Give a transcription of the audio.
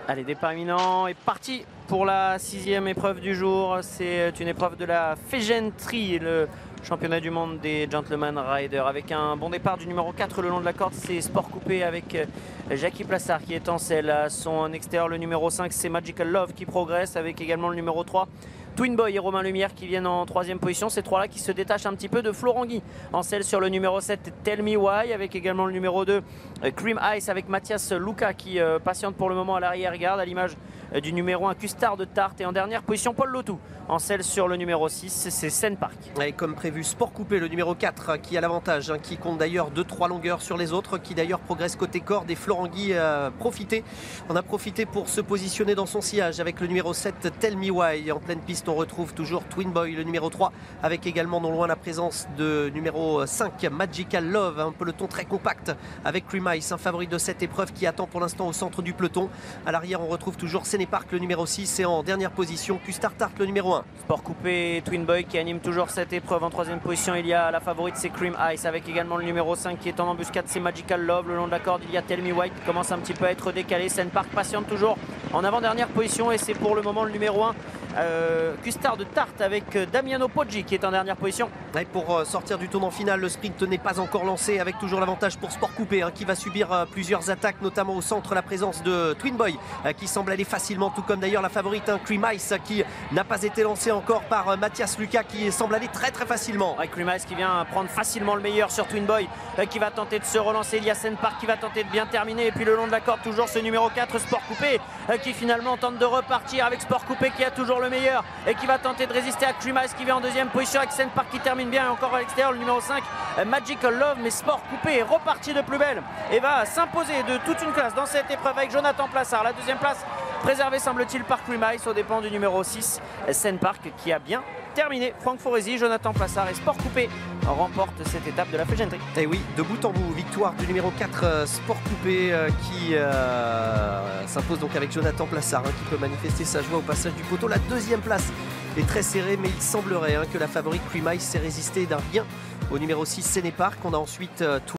Allez, départ imminent est parti pour la 6e épreuve du jour. C'est une épreuve de la Fegentry, le championnat du monde des Gentleman Riders. Avec un bon départ du numéro 4 le long de la corde, c'est Sport Coupé avec Jackie Plassard qui est en selle. À son extérieur, le numéro 5, c'est Magical Love qui progresse avec également le numéro 3. Twin Boy et Romain Lumière qui viennent en 3e position. Ces trois-là qui se détachent un petit peu de Florent Guy. En selle sur le numéro 7, Tell Me Why, avec également le numéro 2, Cream Ice, avec Mathias Luca qui patiente pour le moment à l'arrière-garde, à l'image du numéro 1, Custard de Tarte. Et en dernière position, Paul Lotou. En selle sur le numéro 6, c'est Seine Park. Et comme prévu, Sport Coupé, le numéro 4, qui a l'avantage, qui compte d'ailleurs 2-3 longueurs sur les autres, qui d'ailleurs progresse côté corde. Et Florent Guy a profité pour se positionner dans son sillage avec le numéro 7, Tell Me Why. En pleine piste, on retrouve toujours Twin Boy, le numéro 3, avec également non loin la présence de numéro 5, Magical Love, un peloton très compact avec Cream Ice, un favori de cette épreuve qui attend pour l'instant au centre du peloton. À l'arrière, on retrouve toujours Seine Park, le numéro 6, et en dernière position, Custard Tarte, le numéro 1. Sport Coupé et Twin Boy qui anime toujours cette épreuve. En 3e position, il y a la favorite, c'est Cream Ice, avec également le numéro 5 qui est en embuscade, c'est Magical Love. Le long de la corde, il y a Tell Me Why qui commence un petit peu à être décalé. Seine Park patiente toujours en avant-dernière position, et c'est pour le moment le numéro 1, Custard de Tarte, avec Damiano Poggi qui est en dernière position. Et pour sortir du tournant final, le sprint n'est pas encore lancé, avec toujours l'avantage pour Sport Coupé, qui va subir plusieurs attaques, notamment au centre, la présence de Twin Boy qui semble aller facilement, tout comme d'ailleurs la favorite, Cream Ice, qui n'a pas été lancée encore par Mathias Luca, qui semble aller très facilement. Ouais, Cream Ice qui vient prendre facilement le meilleur sur Twin Boy, qui va tenter de se relancer. Il y a Seine Park qui va tenter de bien terminer, et puis le long de la corde, toujours ce numéro 4, Sport Coupé, qui finalement tente de repartir avec Sport Coupé qui a toujours le meilleur et qui va tenter de résister à Cream Ice qui vient en 2e position, avec Seine Park qui termine bien, et encore à l'extérieur le numéro 5, Magical Love. Mais Sport Coupé est reparti de plus belle et va s'imposer de toute une classe dans cette épreuve avec Jonathan Plassard. La 2e place préservée, semble-t-il, par Cream Ice aux dépens du numéro 6, Seine Park, qui a bien terminé. Franck Foresi, Jonathan Plassard et Sport Coupé remportent cette étape de la Fegentry. Et oui, de bout en bout, victoire du numéro 4, Sport Coupé, qui s'impose donc avec Jonathan Plassard, qui peut manifester sa joie au passage du poteau. La 2e place est très serrée, mais il semblerait que la favorite Cream Ice s'est résistée d'un rien au numéro 6, Seine Park. On a ensuite